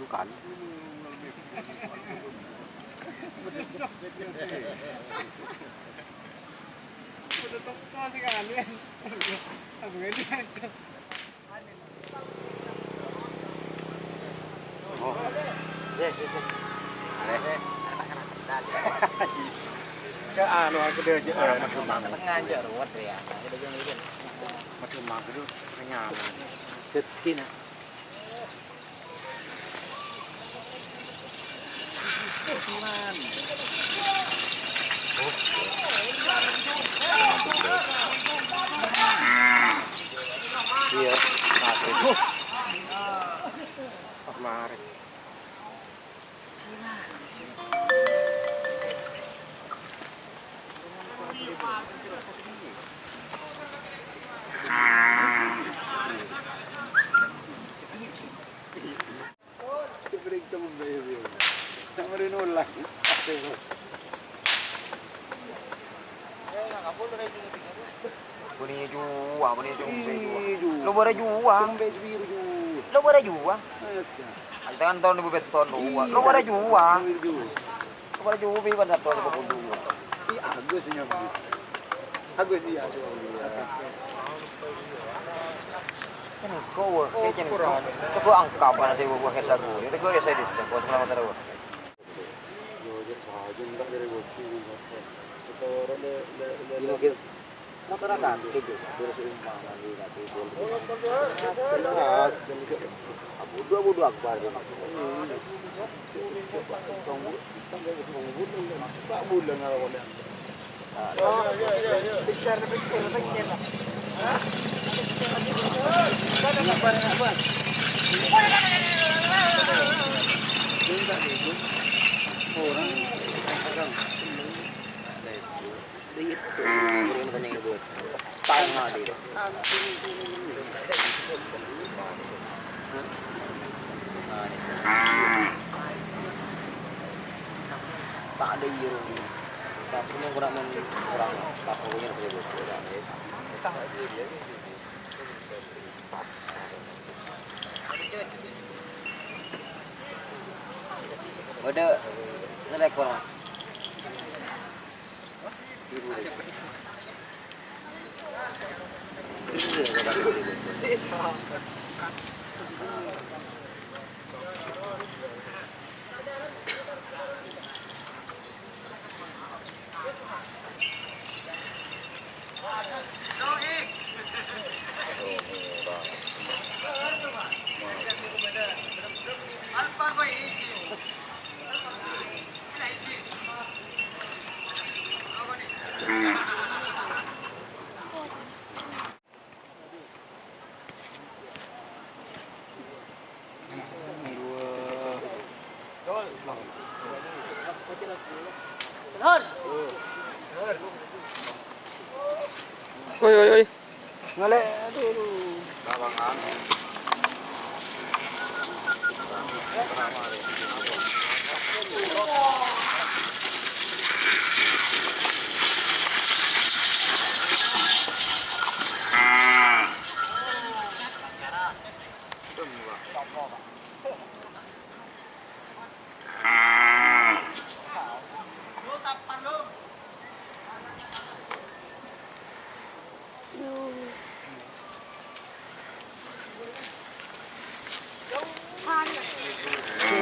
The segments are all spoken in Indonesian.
bukan. Udah toko sih kan dia. Apa ini? Oh. Ke anu aku dia je macam mana. Tengah je ruwet ya. Kita jangan ini. Macam mana tu nyaman. Ketin. Iya, satu. Kemarin. Sebenarnya kita membayar. Sama renolak. Bunyi jua. Lo boleh jua. Lo boleh jua. Kita kan tahun 2000 dua. Lo boleh jua. Lo boleh jua bi pada tahun 2022. Iya, bagusnya. Bagus iya. Kan kau kayaknya kau angkat mana sih gua kerja gua. Itu gua kerja di sini. Gua semalam terus. Masyarakat itu berseimbang di kaki Jelas. Abu akbar Tak bulan kalau tak ada euro ni. Tapi mau kurang kurang tak punya sebut. Pas. Ada nelekor mas. Ibu. Oi. ngalek dulu. Lawangan.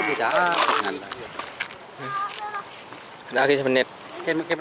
Bisa dengan. Lagi semenit.